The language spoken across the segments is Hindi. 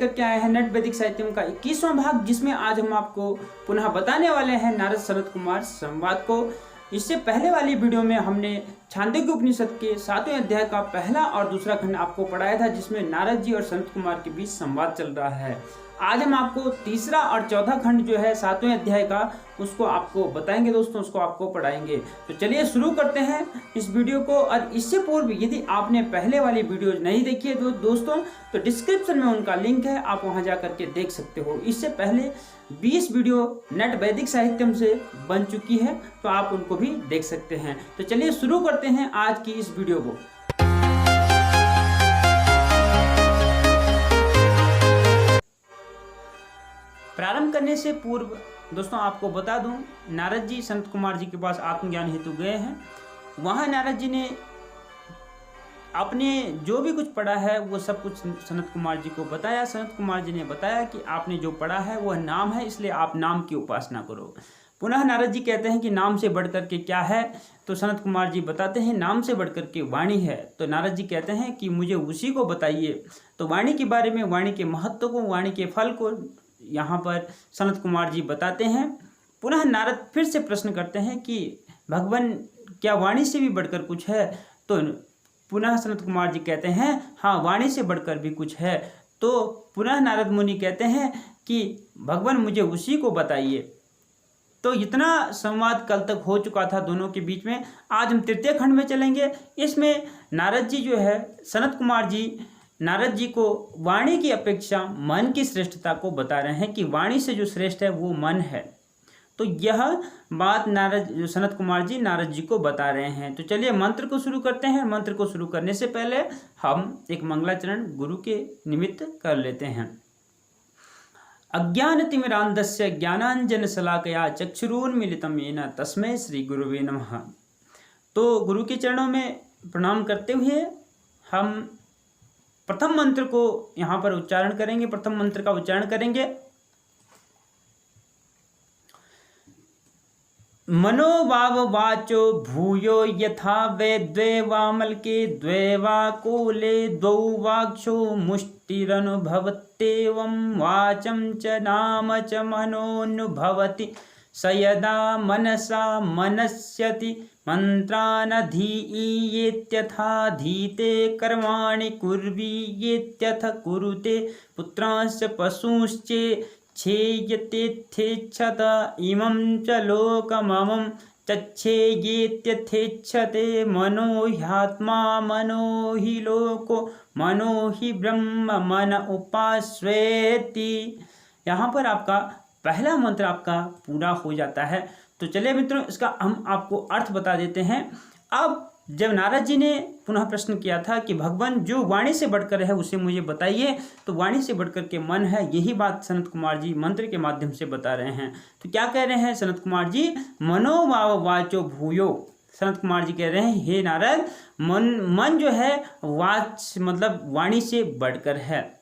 लेकर के आए हैं नट वैदिक साहित्यम का 21वां भाग, जिसमें आज हम आपको पुनः बताने वाले हैं नारद सनत कुमार संवाद को। इससे पहले वाली वीडियो में हमने छांदोग्य उपनिषद के 7वें अध्याय का पहला और दूसरा खंड आपको पढ़ाया था, जिसमें नारद जी और सनत कुमार के बीच संवाद चल रहा है। आज हम आपको तीसरा और चौथा खंड जो है 7वें अध्याय का, उसको आपको बताएंगे दोस्तों, उसको आपको पढ़ाएंगे। तो चलिए शुरू करते हैं इस वीडियो को। और इससे पूर्व यदि आपने पहले वाली वीडियो नहीं देखी है तो दोस्तों, तो डिस्क्रिप्शन में उनका लिंक है, आप वहां जा करके देख सकते हो। इससे पहले 20 वीडियो नट वैदिक साहित्यम से बन चुकी है, तो आप उनको भी देख सकते हैं। तो चलिए शुरू करते हैं आज की इस वीडियो को। प्रारंभ करने से पूर्व दोस्तों आपको बता दूं, नारद जी सनत कुमार जी के पास आत्मज्ञान हेतु गए हैं। वहां नारद जी ने अपने जो भी कुछ पढ़ा है वो सब कुछ सनत कुमार जी को बताया। सनत कुमार जी ने बताया कि आपने जो पढ़ा है वह नाम है, इसलिए आप नाम की उपासना करो। पुनः नारद जी कहते हैं कि नाम से बढ़कर के क्या है, तो सनत कुमार जी बताते हैं नाम से बढ़कर के वाणी है। तो नारद जी कहते हैं कि मुझे उसी को बताइए। तो वाणी के बारे में, वाणी के महत्व को, वाणी के फल को यहाँ पर सनत कुमार जी बताते हैं। पुनः नारद फिर से प्रश्न करते हैं कि भगवान क्या वाणी से भी बढ़कर कुछ है? तो पुनः सनत कुमार जी कहते हैं हाँ, वाणी से बढ़कर भी कुछ है। तो पुनः नारद मुनि कहते हैं कि भगवान मुझे उसी को बताइए। तो इतना संवाद कल तक हो चुका था दोनों के बीच में। आज हम तृतीय खंड में चलेंगे। इसमें नारद जी जो है, सनत कुमार जी नारद जी को वाणी की अपेक्षा मन की श्रेष्ठता को बता रहे हैं कि वाणी से जो श्रेष्ठ है वो मन है। तो यह बात सनत कुमार जी नारद जी को बता रहे हैं। तो चलिए मंत्र को शुरू करते हैं। मंत्र को शुरू करने से पहले हम एक मंगलाचरण गुरु के निमित्त कर लेते हैं। अज्ञानतिमिरान्धस्य ज्ञानांजन शलाकया चक्षुरुन्मीलितं येन तस्मै श्री गुरुवे नमः। तो गुरु के चरणों में प्रणाम करते हुए हम प्रथम मंत्र को यहाँ पर उच्चारण करेंगे। प्रथम मंत्र का उच्चारण करेंगे। मनोभाव वाचो भूयो यथा वे द्वे वामलके द्वे वा कूले द्वौ वाक्षो मुष्टिरनुभवत्येवं वाचं च नाम च मनोऽनुभवति स यदा मनसा मनस्यति मंत्रानधीयेत्यथा धीते कर्माणि कुर्वीयेत्यथ कुरुते पुत्रांश्च पशूंश्चे क्षेयतेच्छत इमं च लोकममं चच्छेयेत्यथेच्छते मनो ह्यात्मा मनो हि लोको मनो हि ब्रह्म मन उपास्वेति। यहाँ पर आपका पहला मंत्र आपका पूरा हो जाता है। तो चलिए मित्रों, इसका हम आपको अर्थ बता देते हैं। अब जब नारद जी ने पुनः प्रश्न किया था कि भगवान जो वाणी से बढ़कर है उसे मुझे बताइए, तो वाणी से बढ़कर के मन है, यही बात सनत कुमार जी मंत्र के माध्यम से बता रहे हैं। तो क्या कह रहे हैं सनत कुमार जी? मनोभाव वाचो भूयो। सनत कुमार जी कह रहे हैं हे नारद, मन जो है वाच मतलब वाणी से बढ़कर है।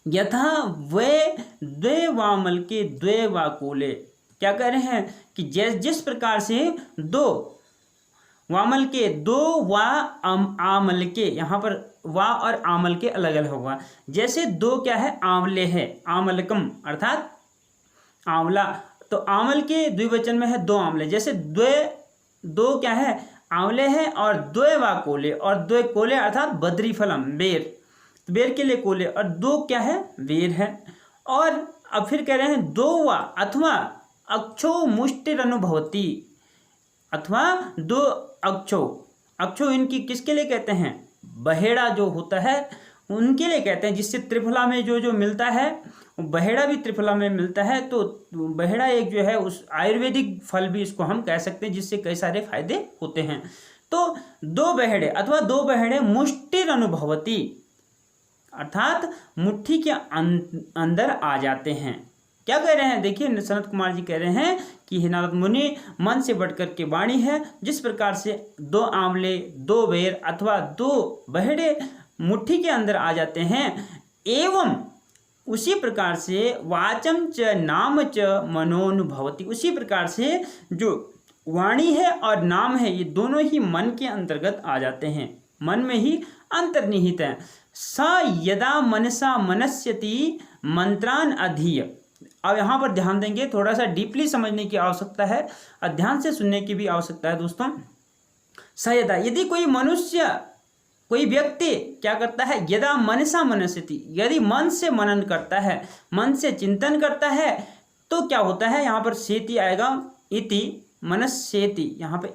यथा वे द्वे वामल के द्वे वाकुले। क्या कह रहे हैं कि जिस प्रकार से दो वामल के दो वा आमल के, यहाँ पर वा और आमल के अलग अलग होगा। जैसे दो क्या है, आंवले है, आमलकम अर्थात आंवला। तो आमल के द्विवचन में है दो आंवले। जैसे दो क्या है, आंवले है, और द्वे वा कोले, और द्वे कोले अर्थात बद्री फलम बेर, तो बेर के लिए कोले, और दो क्या है, बेर है। और अब फिर कह रहे हैं दो वा अथवा अक्षो मुष्टिरनुभवति, अथवा दो अक्षो इनकी किसके लिए कहते हैं? बहेड़ा जो होता है उनके लिए कहते हैं, जिससे त्रिफला में जो मिलता है, बहेड़ा भी त्रिफला में मिलता है। तो बहेड़ा एक जो है उस आयुर्वेदिक फल भी इसको हम कह सकते हैं, जिससे कई सारे फायदे होते हैं। तो दो बहेड़े अथवा दो बहेड़े मुष्टिरनुभवति अर्थात मुट्ठी के अंदर आ जाते हैं। क्या कह रहे हैं? देखिए सनत कुमार जी कह रहे हैं कि हे नारद मुनि, मन से बढ़कर के वाणी है। जिस प्रकार से दो आंवले, दो बेर अथवा दो बहेड़े मुट्ठी के अंदर आ जाते हैं, एवं उसी प्रकार से वाचम च नाम च मनोनुभवति, उसी प्रकार से जो वाणी है और नाम है ये दोनों ही मन के अंतर्गत आ जाते हैं, मन में ही अंतर्निहित है। स यदा मनसा मनस्यति मंत्रान अधीय। अब यहाँ पर ध्यान देंगे, थोड़ा सा डीपली समझने की आवश्यकता है और ध्यान से सुनने की भी आवश्यकता है दोस्तों। स यदा, यदि कोई मनुष्य, कोई व्यक्ति क्या करता है, यदा मनसा मनस्यति, यदि मन से मनन करता है, मन से चिंतन करता है, तो क्या होता है, यहाँ पर सेति आएगा, इति मनस्येति, यहाँ पे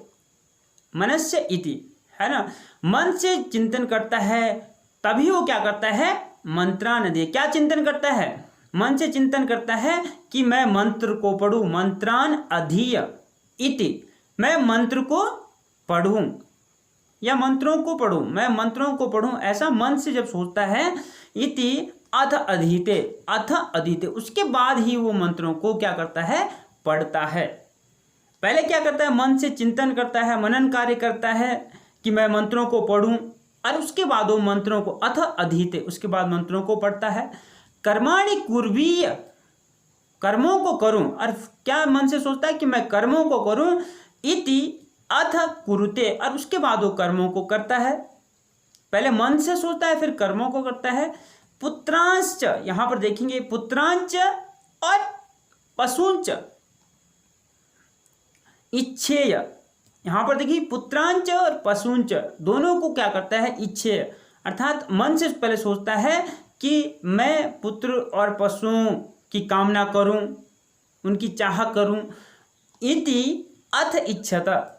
मनस्य इति है ना, मन से चिंतन करता है तभी वो क्या करता है, मंत्रान दे, क्या चिंतन करता है, मन से चिंतन करता है कि मैं मंत्र को पढ़ूं, मंत्रान अधीय इति, मैं मंत्र को पढ़ूं या मंत्रों को पढ़ूं, मैं मंत्रों को पढ़ूं, ऐसा मन से जब सोचता है, इति अथ अधीते, अथ अधीते, उसके बाद ही वो मंत्रों को क्या करता है, पढ़ता है। पहले क्या करता है, मन से चिंतन करता है, मनन कार्य करता है कि मैं मंत्रों को पढ़ूं, और उसके बाद वो मंत्रों को, अथ अधीते, उसके बाद मंत्रों को पढ़ता है। कर्माणि कुर्वीय, कर्मों को करूं, और क्या मन से सोचता है कि मैं कर्मों को करूं, इति अथ कुरुते, और उसके बाद वो कर्मों को करता है। पहले मन से सोचता है फिर कर्मों को करता है। पुत्रांश्च, यहां पर देखेंगे पुत्रांच और पशुंच इच्छेय, यहां पर देखिए पुत्रांच और पशुंच दोनों को क्या करता है, इच्छेय, अर्थात मन से पहले सोचता है कि मैं पुत्र और पशुओं की कामना करूं, उनकी चाह करूं। इति अथ इच्छता,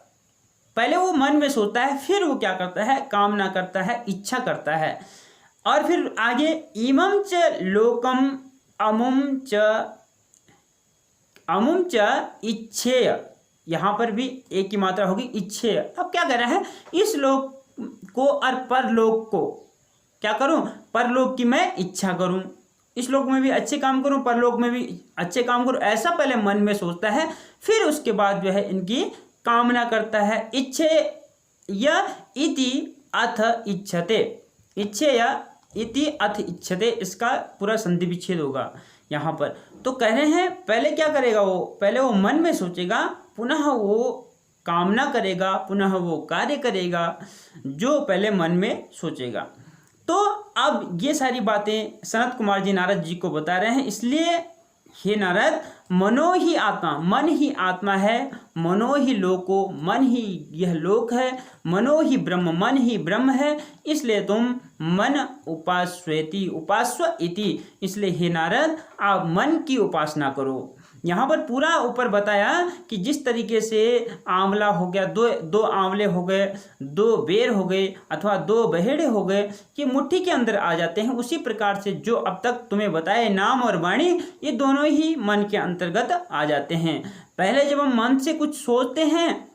पहले वो मन में सोचता है, फिर वो क्या करता है, कामना करता है, इच्छा करता है। और फिर आगे इमं च लोकम अमुम च इच्छेय, यहाँ पर भी एक ही मात्रा होगी, इच्छेय। अब क्या कर रहा है, इस लोक को और परलोक को क्या करूं, परलोक की मैं इच्छा करूं, इस लोक में भी अच्छे काम करूं, परलोक में भी अच्छे काम करूं, ऐसा पहले मन में सोचता है, फिर उसके बाद जो है इनकी कामना करता है। इच्छेय इति अथ इच्छते, इच्छेय इति अथ इच्छते, इसका पूरा संधि विच्छेद होगा यहाँ पर। तो कह रहे हैं पहले क्या करेगा वो, पहले वो मन में सोचेगा, पुनः वो कामना करेगा, पुनः वो कार्य करेगा जो पहले मन में सोचेगा। तो अब ये सारी बातें सनत कुमार जी नारद जी को बता रहे हैं। इसलिए हे नारद, मनो ही आत्मा, मन ही आत्मा है, मनो ही लोको, मन ही यह लोक है, मनो ही ब्रह्म, मन ही ब्रह्म है, इसलिए तुम मन उपास्वेति, उपास्व इति, इसलिए हे नारद आप मन की उपासना करो। यहाँ पर पूरा ऊपर बताया कि जिस तरीके से आंवला हो गया, दो आंवले हो गए, दो बेर हो गए, अथवा दो बहेड़े हो गए, ये मुट्ठी के अंदर आ जाते हैं, उसी प्रकार से जो अब तक तुम्हें बताए नाम और वाणी, ये दोनों ही मन के अंतर्गत आ जाते हैं। पहले जब हम मन से कुछ सोचते हैं,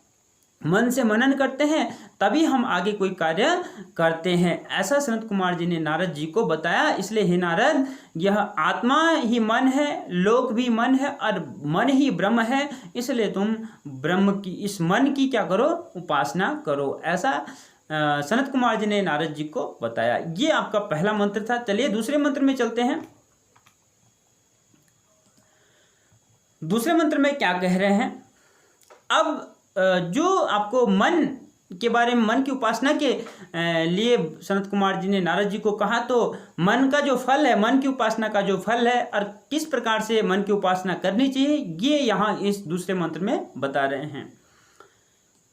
मन से मनन करते हैं, तभी हम आगे कोई कार्य करते हैं, ऐसा सनत कुमार जी ने नारद जी को बताया। इसलिए हे नारद, यह आत्मा ही मन है, लोक भी मन है, और मन ही ब्रह्म है, इसलिए तुम ब्रह्म की, इस मन की क्या करो, उपासना करो, ऐसा सनत कुमार जी ने नारद जी को बताया। ये आपका पहला मंत्र था। चलिए दूसरे मंत्र में चलते हैं। दूसरे मंत्र में क्या कह रहे हैं, अब जो आपको मन के बारे में, मन की उपासना के लिए सनत कुमार जी ने नारद जी को कहा, तो मन का जो फल है, मन की उपासना का जो फल है, और किस प्रकार से मन की उपासना करनी चाहिए, ये यहाँ इस दूसरे मंत्र में बता रहे हैं।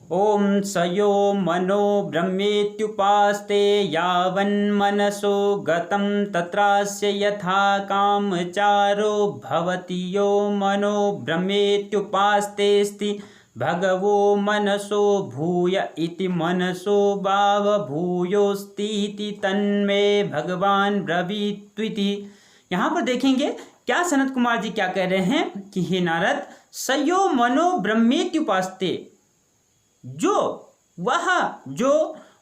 ओम सयो मनो ब्रह्मेत्युपास्ते यावन्मनसो गतं तत्रास्य यथा कामचारो भवति यो मनो ब्रह्मेत्युपास्तेस्ति भगवो मनसो भूय इति मनसो भाव भूयोस्तीति तन्मे भगवान ब्रवीत्विति। यहाँ पर देखेंगे क्या सनत कुमार जी क्या कह रहे हैं कि हे नारद, सयो मनो ब्रह्मेत्युपास्ते, जो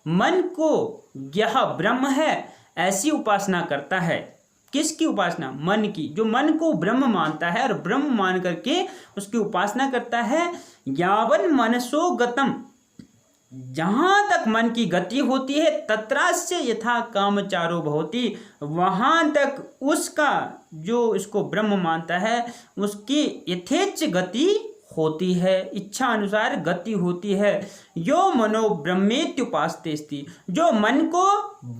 मन को यह ब्रह्म है ऐसी उपासना करता है। किसकी उपासना? मन की। जो मन को ब्रह्म मानता है और ब्रह्म मान करके उसकी उपासना करता है। यावन मनसो गतम, जहां तक मन की गति होती है, तत्रास्य यथा कामचारो भवति, वहां तक उसका, जो इसको ब्रह्म मानता है, उसकी यथेच्छ गति होती है, इच्छा अनुसार गति होती है। यो मनो ब्रह्मेत्युपास्तेस्ति, जो मन को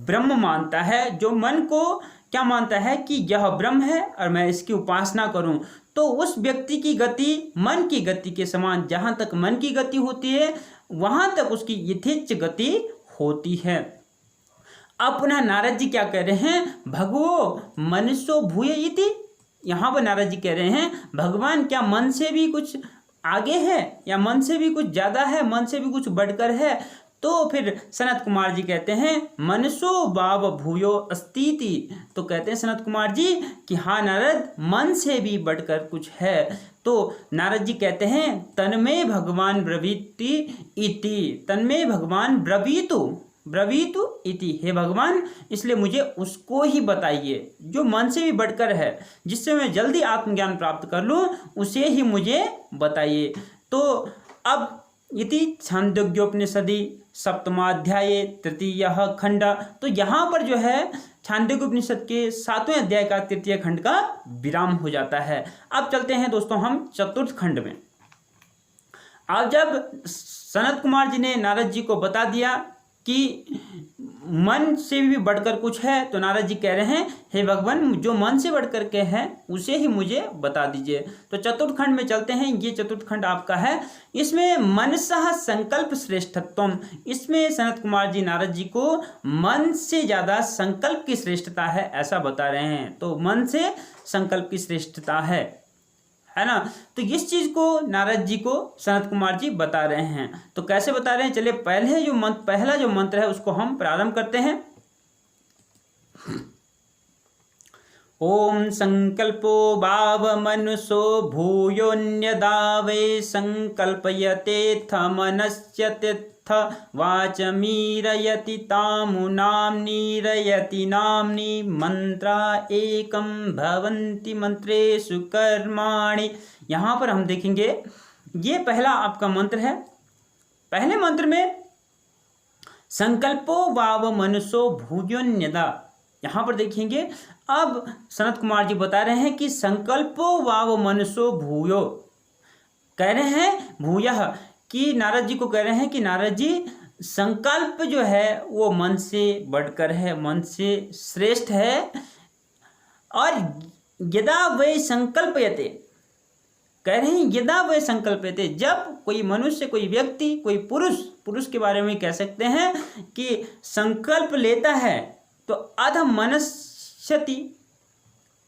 ब्रह्म मानता है, जो मन को क्या मानता है कि यह ब्रह्म है और मैं इसकी उपासना करूं, तो उस व्यक्ति की गति मन की गति के समान, जहां तक मन की गति होती है वहां तक उसकी यथेच्छ गति होती है। अब पुनः नारद जी क्या कह रहे हैं, भगवो मनसो भूय इति। यहाँ पर नारद जी कह रहे हैं भगवान क्या मन से भी कुछ आगे है या मन से भी कुछ ज़्यादा है, मन से भी कुछ बढ़कर है। तो फिर सनत कुमार जी कहते हैं मनसो बाव भूयो अस्तीति। तो कहते हैं सनत कुमार जी कि हाँ नारद, मन से भी बढ़कर कुछ है। तो नारद जी कहते हैं तन्मे भगवान ब्रवीति इति, तन्मे भगवान ब्रवीतु इति, हे भगवान इसलिए मुझे उसको ही बताइए जो मन से भी बढ़कर है, जिससे मैं जल्दी आत्मज्ञान प्राप्त कर लूँ, उसे ही मुझे बताइए। तो अब इति छांदोग्योपनिषदि सप्तमाध्याये तृतीय खंड। तो यहाँ पर जो है छांदोग्योपनिषद के 7वें अध्याय का तृतीय खंड का विराम हो जाता है। अब चलते हैं दोस्तों हम चतुर्थ खंड में। अब जब सनत कुमार जी ने नारद जी को बता दिया कि मन से भी बढ़कर कुछ है, तो नारद जी कह रहे हैं हे भगवान जो मन से बढ़कर के है उसे ही मुझे बता दीजिए। तो चतुर्थ खंड में चलते हैं। ये चतुर्थ खंड आपका है, इसमें मनसः संकल्प श्रेष्ठत्वम। इसमें सनत कुमार जी नारद जी को मन से ज़्यादा संकल्प की श्रेष्ठता है ऐसा बता रहे हैं। तो मन से संकल्प की श्रेष्ठता है ना। तो इस चीज को नारद जी को सनत कुमार जी बता रहे हैं। तो कैसे बता रहे हैं, चलिए पहला जो मंत्र है उसको हम प्रारंभ करते हैं। ओम संकल्पो भाव मनुषो भूयोन्यदा वै संकल्पयतेऽथ मनस्यतेऽथ वाचमीरयति तामुनाम्नीरयति नाम्नि मंत्रा एकं भवन्ति मंत्रेषु कर्माणि। यहाँ पर हम देखेंगे ये पहला आपका मंत्र है। पहले मंत्र में संकल्पो वाव मनुषो भूयोन्यदा, यहाँ पर देखेंगे अब सनत कुमार जी बता रहे हैं कि संकल्पो वाव मनुषो भूयो, कह रहे हैं भूयः कि नारद जी को कह रहे हैं कि नारद जी संकल्प जो है वो मन से बढ़कर है, मन से श्रेष्ठ है। और यदा वै संकल्पयते, कह रहे हैं यदा वै संकल्पयते, जब कोई मनुष्य, कोई व्यक्ति, कोई पुरुष के बारे में कह सकते हैं कि संकल्प लेता है तो अध मनस्यति,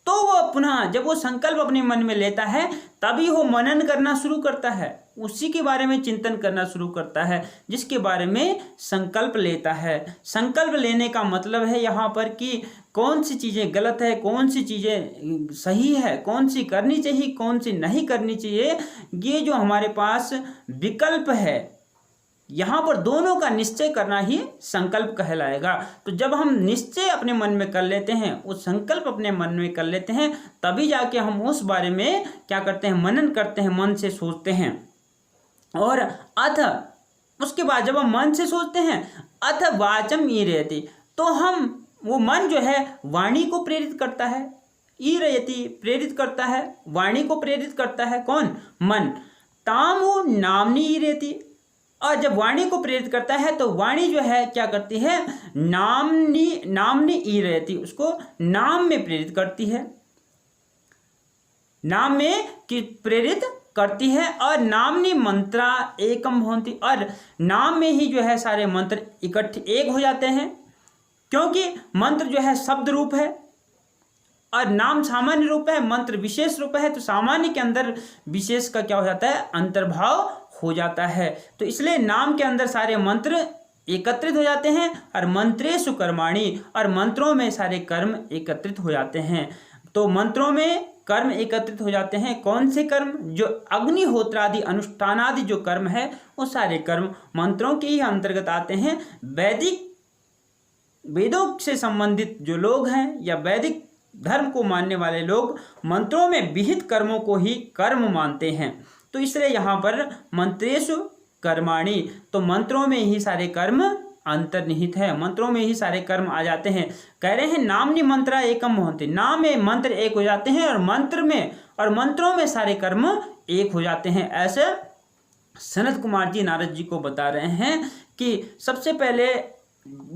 तो वो पुनः जब वो संकल्प अपने मन में लेता है तभी वो मनन करना शुरू करता है, उसी के बारे में चिंतन करना शुरू करता है जिसके बारे में संकल्प लेता है। संकल्प लेने का मतलब है यहाँ पर कि कौन सी चीज़ें गलत है, कौन सी चीज़ें सही है, कौन सी करनी चाहिए, कौन सी नहीं करनी चाहिए, ये जो हमारे पास विकल्प है यहाँ पर दोनों का निश्चय करना ही संकल्प कहलाएगा। तो जब हम निश्चय अपने मन में कर लेते हैं, उस संकल्प अपने मन में कर लेते हैं, तभी जाके हम उस बारे में क्या करते हैं, मनन करते हैं, मन से सोचते हैं। और अथ उसके बाद जब हम मन से सोचते हैं अथ वाचम ईरयति, तो हम वो मन जो है वाणी को प्रेरित करता है, ईरयति प्रेरित करता है, वाणी को प्रेरित करता है कौन, मन। तामो नामनी ईरयति, और जब वाणी को प्रेरित करता है तो वाणी जो है क्या करती है, नामनी ईरयति, उसको नाम में प्रेरित करती है, नाम में कि प्रेरित करती है। और नामनी मंत्रा एकम भवन्ति, और नाम में ही जो है सारे मंत्र इकट्ठे एक हो जाते हैं, क्योंकि मंत्र जो है शब्द रूप है और नाम सामान्य रूप है, मंत्र विशेष रूप है। तो सामान्य के अंदर विशेष का क्या हो जाता है, अंतर्भाव हो जाता है। तो इसलिए नाम के अंदर सारे मंत्र एकत्रित हो जाते हैं और मंत्रेषु कर्माणि, और मंत्रों में सारे कर्म एकत्रित हो जाते हैं। तो मंत्रों में कर्म एकत्रित हो जाते हैं। कौन से कर्म, जो अग्निहोत्रादि अनुष्ठानादि जो कर्म है वो सारे कर्म मंत्रों के ही अंतर्गत आते हैं। वेदों से संबंधित जो लोग हैं या वैदिक धर्म को मानने वाले लोग मंत्रों में विहित कर्मों को ही कर्म मानते हैं। तो इसलिए यहाँ पर मंत्रेषु कर्माणि, तो मंत्रों में ही सारे कर्म अंतर्निहित है, मंत्रों में ही सारे कर्म आ जाते हैं। कह रहे हैं नामनी मंत्रा एकम भवन्ति, नाम में मंत्र एक हो जाते हैं और मंत्र में और मंत्रों में सारे कर्म एक हो जाते हैं। ऐसे सनत कुमार जी नारद जी को बता रहे हैं कि सबसे पहले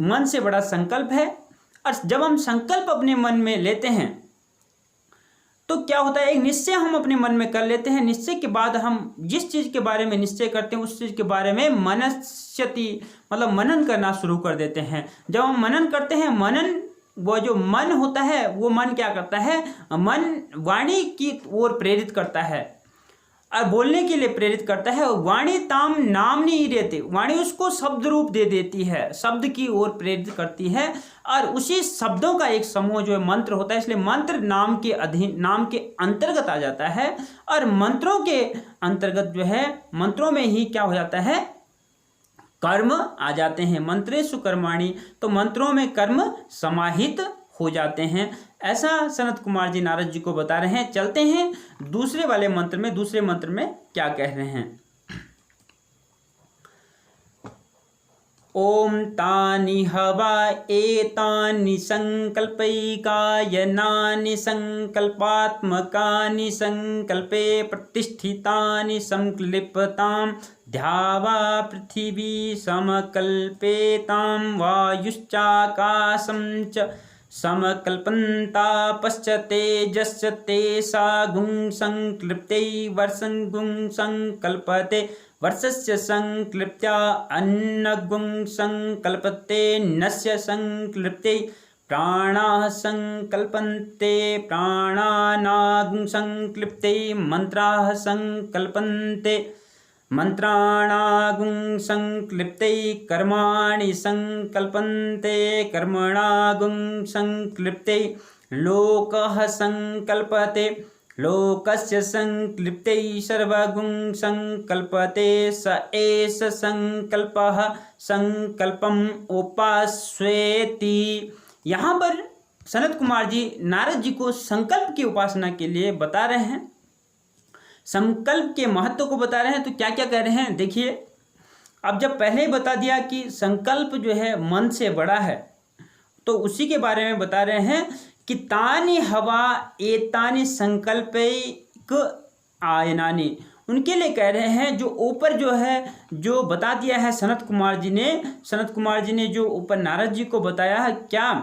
मन से बड़ा संकल्प है, और जब हम संकल्प अपने मन में लेते हैं तो क्या होता है, एक निश्चय हम अपने मन में कर लेते हैं। निश्चय के बाद हम जिस चीज़ के बारे में निश्चय करते हैं उस चीज़ के बारे में मनस्यति मतलब मनन करना शुरू कर देते हैं। जब हम मनन करते हैं, मनन वो जो मन होता है वो मन क्या करता है, मन वाणी की ओर प्रेरित करता है और बोलने के लिए प्रेरित करता है। वाणी ताम नाम नहीं रहते, वाणी उसको शब्द रूप दे देती है, शब्द की ओर प्रेरित करती है, और उसी शब्दों का एक समूह जो है मंत्र होता है। इसलिए मंत्र नाम के अधीन, नाम के अंतर्गत आ जाता है, और मंत्रों के अंतर्गत जो है, मंत्रों में ही क्या हो जाता है, कर्म आ जाते हैं। मंत्रेषु कर्माणि, तो मंत्रों में कर्म समाहित हो जाते हैं। ऐसा सनत कुमार जी नारद जी को बता रहे हैं। चलते हैं दूसरे वाले मंत्र में। दूसरे मंत्र में क्या कह रहे हैं, ओम तानि हवा एतानि संकल्पैकायनानि संकल्पात्मकानि संकल्पे प्रतिष्ठितानि संक्लिप्तां ध्यावा पृथिवी समकल्पेतां वायुश्चाकाशं च समकल्पन्ता पश्चतेजश्च तेषा गुं संक्लिप्ते वर्षं गुं संकल्पते वर्षस्य संक्लिप्त्या अन्नगुं संकल्पते नस्य संक्लिप्ते प्राणाः संकल्पन्ते प्राणानागुं संक्लिप्ते मंत्राः संकल्पन्ते मंत्राणागुं संक्लिप्ते कर्माणि संकल्पन्ते कर्मणागुं संक्लिप्ते लोकः संकल्पते लोकस्य संक्लिप्ते सर्वगुं संकल्पते स एष संकल्पः संकल्पम उपास्वेति। यहाँ पर सनत कुमार जी नारद जी को संकल्प की उपासना के लिए बता रहे हैं, संकल्प के महत्व को बता रहे हैं। तो क्या क्या कह रहे हैं देखिए। अब जब पहले ही बता दिया कि संकल्प जो है मन से बड़ा है, तो उसी के बारे में बता रहे हैं कि तानि हवा एतानि संकल्पैक आयनानि, उनके लिए कह रहे हैं। जो ऊपर जो है जो बता दिया है सनत कुमार जी ने जो ऊपर नारद जी को बताया है क्या,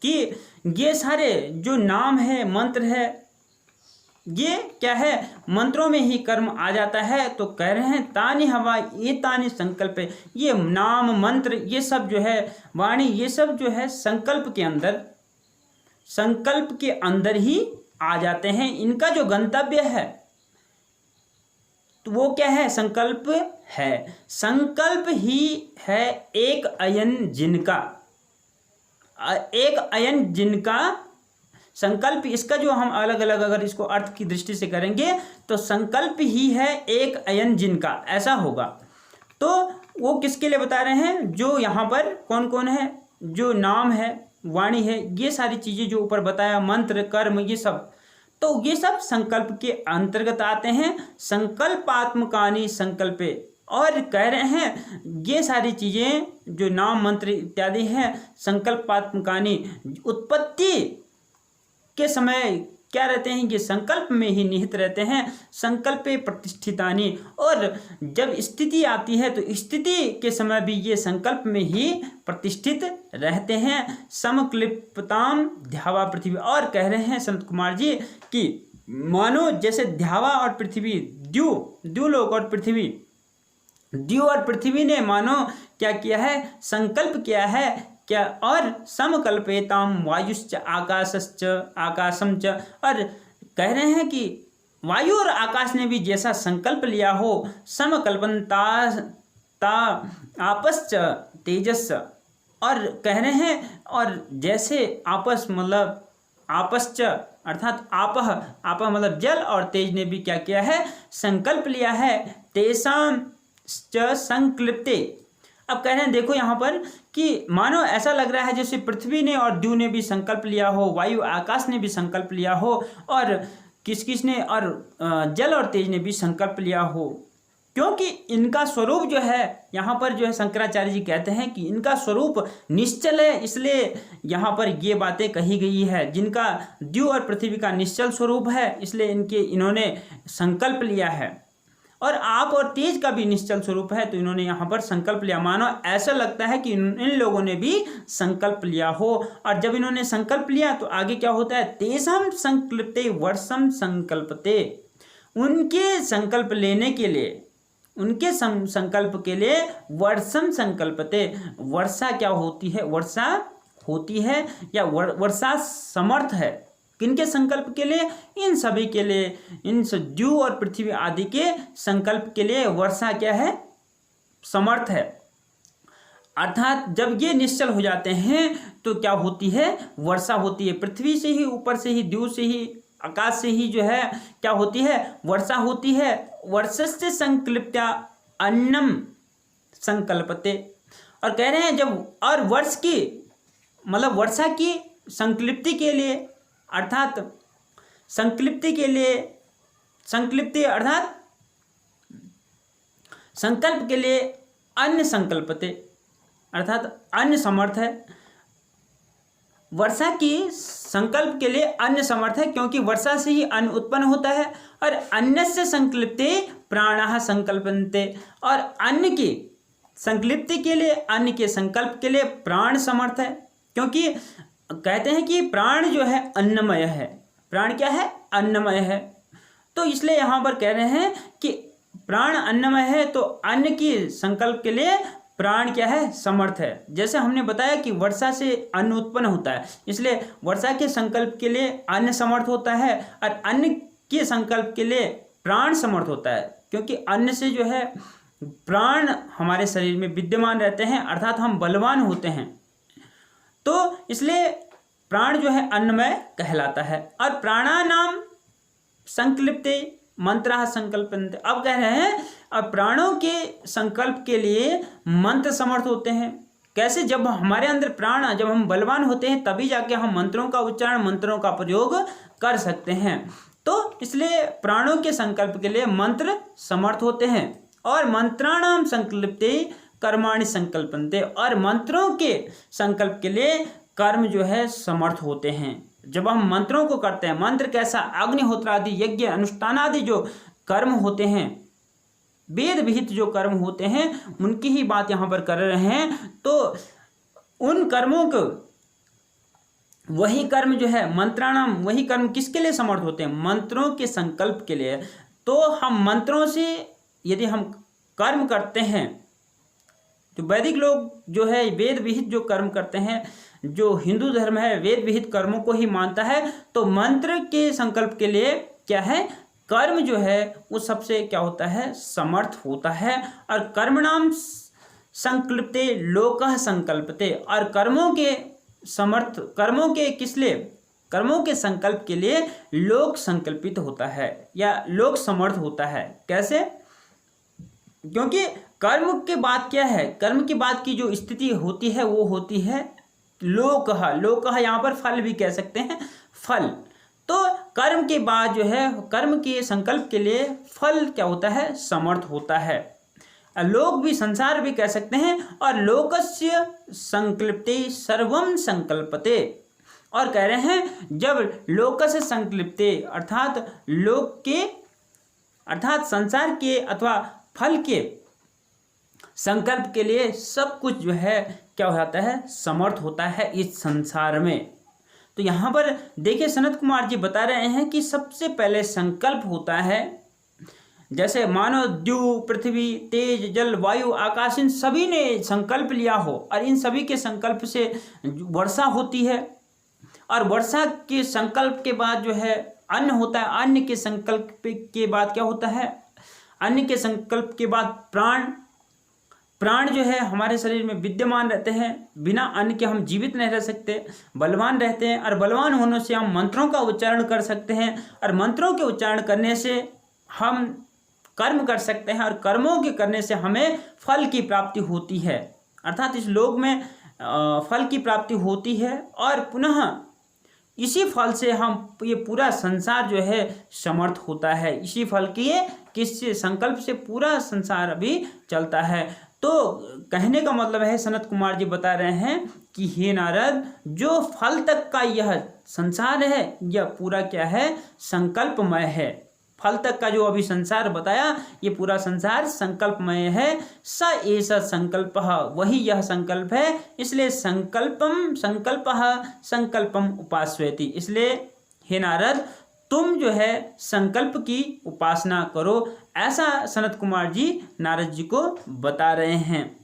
कि ये सारे जो नाम है, मंत्र है, ये क्या है, मंत्रों में ही कर्म आ जाता है। तो कह रहे हैं तानि हवा ये तानि संकल्प, ये नाम मंत्र ये सब जो है, वाणी ये सब जो है संकल्प के अंदर ही आ जाते हैं। इनका जो गंतव्य है तो वो क्या है, संकल्प है। संकल्प ही है एक अयन जिनका संकल्प, इसका जो हम अलग अलग अगर इसको अर्थ की दृष्टि से करेंगे तो संकल्प ही है एक अयन जिनका, ऐसा होगा। तो वो किसके लिए बता रहे हैं, जो यहाँ पर कौन कौन है, जो नाम है, वाणी है, ये सारी चीज़ें जो ऊपर बताया, मंत्र कर्म ये सब, तो ये सब संकल्प के अंतर्गत आते हैं। संकल्पात्मकानि संकल्पे, और कह रहे हैं ये सारी चीज़ें जो नाम मंत्र इत्यादि हैं, संकल्पात्मकानि उत्पत्ति के समय क्या रहते हैं, ये संकल्प में ही निहित रहते हैं। संकल्पे प्रतिष्ठितानि, और जब स्थिति आती है तो स्थिति के समय भी ये संकल्प में ही प्रतिष्ठित रहते हैं। समक्लिप्ताम ध्यावा पृथ्वी, और कह रहे हैं संत कुमार जी कि मानो जैसे ध्यावा और पृथ्वी, द्युलोक और पृथ्वी, द्यु और पृथ्वी ने मानो क्या किया है, संकल्प किया है क्या, और समकल्पेताम वायुश्च आकाशश्च आकाशम च, और कह रहे हैं कि वायु और आकाश ने भी जैसा संकल्प लिया हो, समकल्पनता आपश्च तेजस, और कह रहे हैं और जैसे आपस मतलब आपश्च अर्थात आप मतलब जल और तेज ने भी क्या किया है, संकल्प लिया है। तेषां च संक्लिप्ते, अब कह रहे हैं देखो यहाँ पर कि मानो ऐसा लग रहा है जैसे पृथ्वी ने और द्यु ने भी संकल्प लिया हो, वायु आकाश ने भी संकल्प लिया हो, और किस ने और जल और तेज ने भी संकल्प लिया हो। क्योंकि इनका स्वरूप जो है यहाँ पर जो है शंकराचार्य जी कहते हैं कि इनका स्वरूप निश्चल है, इसलिए यहाँ पर ये बातें कही गई है। जिनका द्यू और पृथ्वी का निश्चल स्वरूप है, इसलिए इन्होंने संकल्प लिया है। और आप और तेज का भी निश्चल स्वरूप है, तो इन्होंने यहाँ पर संकल्प लिया। मानो ऐसा लगता है कि इन लोगों ने भी संकल्प लिया हो। और जब इन्होंने संकल्प लिया तो आगे क्या होता है, तेषां संकल्पते वर्षम संकल्पते। उनके संकल्प लेने के लिए, उनके संकल्प के लिए वर्षम संकल्पते। वर्षा क्या होती है, वर्षा होती है या वर्षा समर्थ है। किनके संकल्प के लिए, इन सभी के लिए, इन द्यू और पृथ्वी आदि के संकल्प के लिए वर्षा क्या है, समर्थ है। अर्थात जब ये निश्चल हो जाते हैं तो क्या होती है, वर्षा होती है। पृथ्वी से ही, ऊपर से ही, द्यू से ही, आकाश से ही जो है क्या होती है, वर्षा होती है। वर्षस्य संकल्प्या अन्नम संकल्पते। और कह रहे हैं जब, और वर्ष की मतलब वर्षा की संकल्प्ति के लिए, अर्थात संकल्प्ति के लिए, संकल्प्ति अर्थात संकल्प के लिए अन्न संकल्पते, अर्थात अन्न समर्थ है। वर्षा की संकल्प के लिए अन्न समर्थ है, क्योंकि वर्षा से ही अन्न उत्पन्न होता है। और अन्नस्य संकल्पते प्राणाः संकल्पन्ते। और अन्न की संकल्प्ति के लिए, अन्न के संकल्प के लिए प्राण समर्थ है, क्योंकि कहते हैं कि प्राण जो है अन्नमय है। प्राण क्या है, अन्नमय है। तो इसलिए यहाँ पर कह रहे हैं कि प्राण अन्नमय है, तो अन्न की संकल्प के लिए प्राण क्या है, समर्थ है। जैसे हमने बताया कि वर्षा से अन्न उत्पन्न होता है, इसलिए वर्षा के संकल्प के लिए अन्न समर्थ होता है, और अन्न के संकल्प के लिए प्राण समर्थ होता है, क्योंकि अन्न से जो है प्राण हमारे शरीर में विद्यमान रहते हैं, अर्थात हम बलवान होते हैं। तो इसलिए प्राण जो है अन्नमय कहलाता है। और प्राणानाम संकल्पते मंत्रः संकल्पन्ते। अब कह रहे हैं अब प्राणों के संकल्प के लिए मंत्र समर्थ होते हैं। कैसे, जब हमारे अंदर प्राण, जब हम बलवान होते हैं तभी जाके हम मंत्रों का उच्चारण, मंत्रों का प्रयोग कर सकते हैं। तो इसलिए प्राणों के संकल्प के लिए मंत्र समर्थ होते हैं। और मंत्राणाम संकल्पते कर्माणि संकल्पन्ते। और मंत्रों के संकल्प के लिए कर्म जो है समर्थ होते हैं। जब हम मंत्रों को करते हैं, मंत्र कैसा, अग्निहोत्र आदि यज्ञ अनुष्ठान आदि जो कर्म होते हैं, वेद विहित जो कर्म होते हैं, उनकी ही बात यहाँ पर कर रहे हैं। तो उन कर्मों को, वही कर्म जो है मंत्राणाम, वही कर्म किसके लिए समर्थ होते हैं, मंत्रों के संकल्प के लिए। तो हम मंत्रों से यदि हम कर्म करते हैं, तो वैदिक लोग जो है वेद विहित जो कर्म करते हैं, जो हिंदू धर्म है वेद विहित कर्मों को ही मानता है, तो मंत्र के संकल्प के लिए क्या है, कर्म जो है वो सबसे क्या होता है, समर्थ होता है। और कर्मणाम संकल्पते लोकः संकल्पते। और कर्मों के समर्थ, कर्मों के किस लिए, कर्मों के संकल्प के लिए लोक संकल्पित होता है या लोक समर्थ होता है। कैसे, क्योंकि कर्म के बाद क्या है, कर्म के बाद की जो स्थिति होती है वो होती है लोकः। लोकः यहाँ पर फल भी कह सकते हैं, फल। तो कर्म के बाद जो है, कर्म के संकल्प के लिए फल क्या होता है, समर्थ होता है। लोक भी, संसार भी कह सकते हैं। और लोकस्य संकल्पते सर्वम संकल्पते। और कह रहे हैं जब लोकस्य संकल्पते अर्थात लोक के, अर्थात संसार के अथवा फल के संकल्प के लिए सब कुछ जो है क्या हो जाता है, समर्थ होता है इस संसार में। तो यहाँ पर देखिए सनत कुमार जी बता रहे हैं कि सबसे पहले संकल्प होता है। जैसे मानो द्यू, पृथ्वी, तेज, जल, वायु, आकाश, इन सभी ने संकल्प लिया हो, और इन सभी के संकल्प से वर्षा होती है। और वर्षा के संकल्प के बाद जो है अन्न होता है। अन्न के संकल्प के बाद क्या होता है, अन्न के संकल्प के बाद प्राण। प्राण जो है हमारे शरीर में विद्यमान रहते हैं, बिना अन्न के हम जीवित नहीं रह सकते, बलवान रहते हैं। और बलवान होने से हम मंत्रों का उच्चारण कर सकते हैं, और मंत्रों के उच्चारण करने से हम कर्म कर सकते हैं, और कर्मों के करने से हमें फल की प्राप्ति होती है। अर्थात इस लोक में फल की प्राप्ति होती है। और पुनः इसी फल से हम ये पूरा संसार जो है समर्थ होता है। इसी फल के किससे संकल्प से पूरा संसार अभी चलता है। तो कहने का मतलब है सनत कुमार जी बता रहे हैं कि हे नारद, जो फल तक का यह संसार है यह पूरा क्या है, संकल्पमय है। फल तक का जो अभी संसार बताया ये पूरा संसार संकल्पमय है। स ऐसा संकल्प, वही यह संकल्प है। इसलिए संकल्पम उपास्यति। इसलिए हे नारद, तुम जो है संकल्प की उपासना करो, ऐसा सनत कुमार जी नारद जी को बता रहे हैं।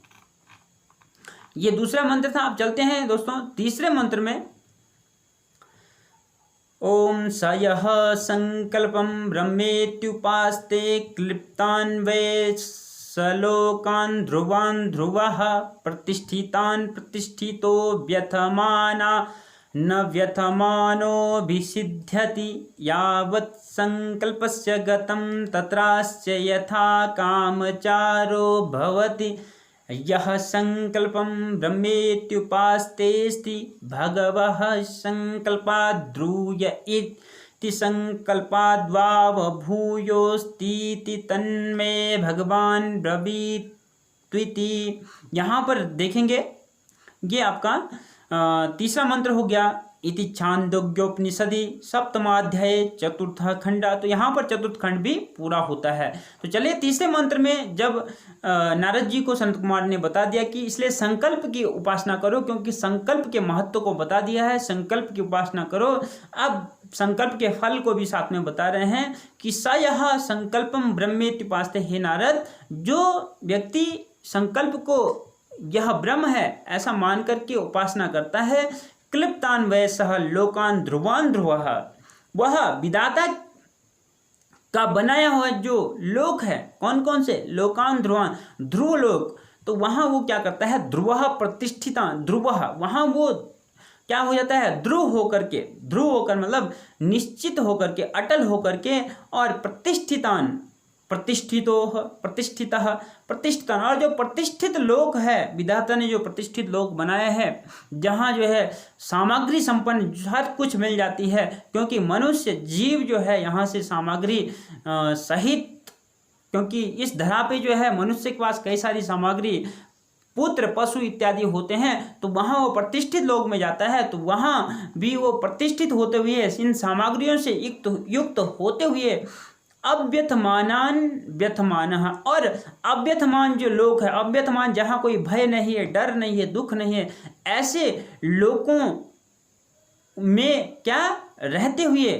ये दूसरा मंत्र था। अब चलते हैं दोस्तों तीसरे मंत्र में। ओम स यः संकल्पं ब्रह्मेत्युपास्ते क्लिप्तान् वै सलोकान् ध्रुवान् ध्रुवः प्रतिष्ठितान् प्रतिष्ठितो व्यथमाना न व्यथमानोऽभिसिद्ध्यति यावत् संकल्पस्य गतं तत्रास्य यथा कामचारो भवति। यः संकल्पं ब्रह्मेत्युपास्तेऽस्ति भगवः संकल्पाद्ब्रूय इति संकल्पाद्वावभूयोस्तीति तन्मे भगवान ब्रवीत्विति। यहाँ पर देखेंगे ये आपका तीसरा मंत्र हो गया। इति छांदोग्योपनिषदि सप्तमाध्याय चतुर्थ खंड। तो यहाँ पर चतुर्थ खंड भी पूरा होता है। तो चलिए तीसरे मंत्र में जब नारद जी को सनत कुमार ने बता दिया कि इसलिए संकल्प की उपासना करो, क्योंकि संकल्प के महत्व को बता दिया है, संकल्प की उपासना करो। अब संकल्प के फल को भी साथ में बता रहे हैं कि स यः संकल्पम ब्रह्मेत्युपास्ते। हे नारद, जो व्यक्ति संकल्प को यह ब्रह्म है ऐसा मान करके उपासना करता है, क्लिप्तान वै सह लोकान ध्रुवान ध्रुवः, वह विधाता का बनाया हुआ जो लोक है, कौन कौन से, लोकान ध्रुवान, ध्रुव लोक, तो वहां वो क्या करता है, ध्रुवः प्रतिष्ठिता, ध्रुवः, वहां वो क्या हो जाता है, ध्रुव होकर के, ध्रुव होकर मतलब निश्चित होकर के, अटल होकर के, और प्रतिष्ठितान, प्रतिष्ठितो प्रतिष्ठितः प्रतिष्ठितान, और जो प्रतिष्ठित लोक है, विधाता ने जो प्रतिष्ठित लोक बनाया है, जहाँ जो है सामग्री संपन्न हर कुछ मिल जाती है, क्योंकि मनुष्य जीव जो है यहाँ से सामग्री सहित, क्योंकि इस धरा पे जो है मनुष्य के पास कई सारी सामग्री, पुत्र पशु इत्यादि होते हैं, तो वहाँ वो प्रतिष्ठित लोक में जाता है, तो वहाँ भी वो प्रतिष्ठित होते हुए, इन सामग्रियों से युक्त होते हुए अव्यथमानान व्यथमानः, और अव्यथमान जो लोक है, अव्यथमान जहाँ कोई भय नहीं है, डर नहीं है, दुख नहीं है, ऐसे लोकों में क्या रहते हुए,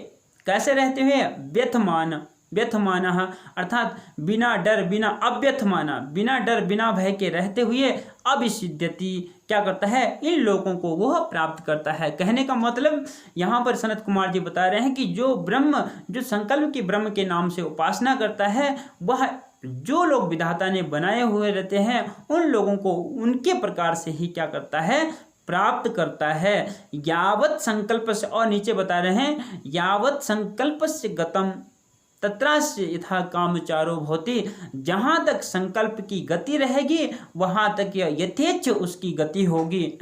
कैसे रहते हुए, व्यथमान, व्यथमानः अर्थात बिना डर, बिना अव्यथमाना, बिना डर बिना भय के रहते हुए अभिसिद्ध्यति, क्या करता है, इन लोगों को वह प्राप्त करता है। कहने का मतलब यहाँ पर सनत कुमार जी बता रहे हैं कि जो ब्रह्म, जो संकल्प की ब्रह्म के नाम से उपासना करता है, वह जो लोग विधाता ने बनाए हुए रहते हैं, उन लोगों को उनके प्रकार से ही क्या करता है, प्राप्त करता है। यावत संकल्प से, और नीचे बता रहे हैं, यावत संकल्प से गतम तत्रास्य यथा कामचारो भवति, जहाँ तक संकल्प की गति रहेगी वहाँ तक यथेच्छ उसकी गति होगी।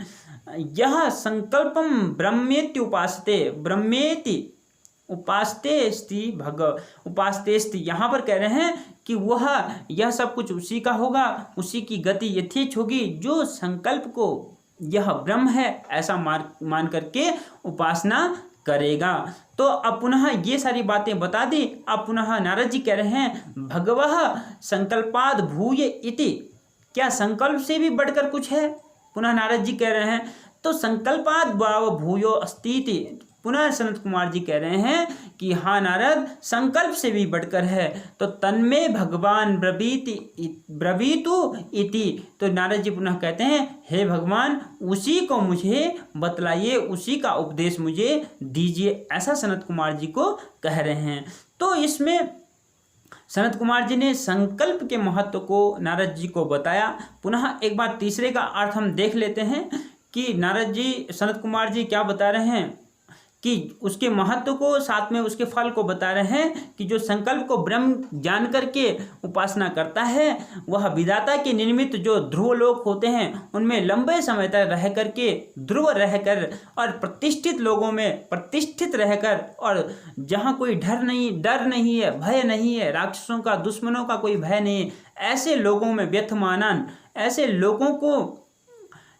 यह संकल्पम ब्रह्मेति उपासते, ब्रह्मेति उपासते स्ति भग उपासते स्ति, यहाँ पर कह रहे हैं कि वह यह सब कुछ उसी का होगा, उसी की गति यथेच्छ होगी, जो संकल्प को यह ब्रह्म है ऐसा मान करके उपासना करेगा। तो अब पुनः ये सारी बातें बता दी। अब पुनः नारद जी कह रहे हैं, भगवः संकल्पाद भूय इति, क्या संकल्प से भी बढ़कर कुछ है? पुनः नारद जी कह रहे हैं, तो संकल्पाद भाव भूयो अस्ति। पुनः सनत कुमार जी कह रहे हैं कि हाँ नारद, संकल्प से भी बढ़कर है, तो तन्मे भगवान ब्रवीतु इति। तो नारद जी पुनः कहते हैं, हे भगवान, उसी को मुझे बतलाइए, उसी का उपदेश मुझे दीजिए, ऐसा सनत कुमार जी को कह रहे हैं। तो इसमें सनत कुमार जी ने संकल्प के महत्व को नारद जी को बताया। पुनः एक बार तीसरे का अर्थ हम देख लेते हैं कि नारद जी, सनत कुमार जी क्या बता रहे हैं कि उसके महत्व को, साथ में उसके फल को बता रहे हैं कि जो संकल्प को ब्रह्म जान करके उपासना करता है वह विधाता के निर्मित जो ध्रुव लोक होते हैं उनमें लंबे समय तक रह करके, ध्रुव रहकर और प्रतिष्ठित लोगों में प्रतिष्ठित रहकर, और जहाँ कोई डर नहीं है, भय नहीं है, राक्षसों का, दुश्मनों का कोई भय नहीं है, ऐसे लोगों में व्यथमानन, ऐसे लोगों को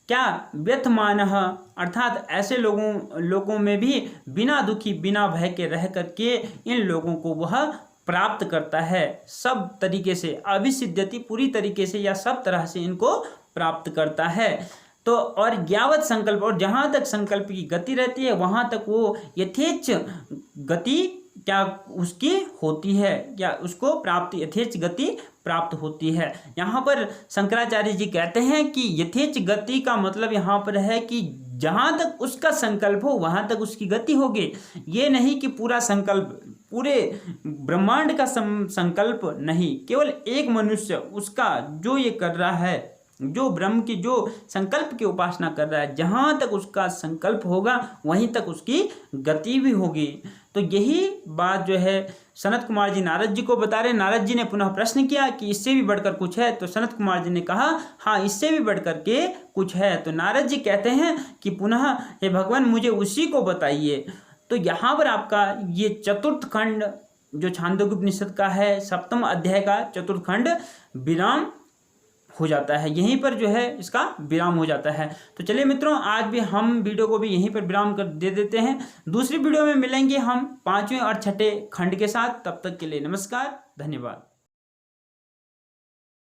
क्या व्यथमानः अर्थात ऐसे लोगों में भी बिना दुखी बिना भय के रह करके इन लोगों को वह प्राप्त करता है। सब तरीके से अभिसिद्ध्यति, पूरी तरीके से या सब तरह से इनको प्राप्त करता है। तो और ज्ञावत संकल्प, और जहाँ तक संकल्प की गति रहती है वहाँ तक वो यथेच्छ गति क्या उसकी होती है, क्या उसको प्राप्त यथेच्छ गति प्राप्त होती है। यहाँ पर शंकराचार्य जी कहते हैं कि यथेच्छ गति का मतलब यहाँ पर है कि जहाँ तक उसका संकल्प हो वहाँ तक उसकी गति होगी। ये नहीं कि पूरा संकल्प, पूरे ब्रह्मांड का संकल्प नहीं, केवल एक मनुष्य उसका जो ये कर रहा है, जो ब्रह्म की जो संकल्प की उपासना कर रहा है, जहाँ तक उसका संकल्प होगा वहीं तक उसकी गति भी होगी। तो यही बात जो है सनत कुमार जी नारद जी को बता रहे। नारद जी ने पुनः प्रश्न किया कि इससे भी बढ़कर कुछ है, तो सनत कुमार जी ने कहा हाँ इससे भी बढ़कर के कुछ है। तो नारद जी कहते हैं कि पुनः हे भगवान मुझे उसी को बताइए। तो यहाँ पर आपका ये चतुर्थ खंड जो छांदोग्य उपनिषद का है, 7वें अध्याय का चतुर्थ खंड विराम हो जाता है, यहीं पर जो है इसका विराम हो जाता है। तो चलिए मित्रों, आज भी हम वीडियो को भी यहीं पर विराम कर दे देते हैं। दूसरी वीडियो में मिलेंगे हम 5वें और 6ठे खंड के साथ। तब तक के लिए नमस्कार, धन्यवाद।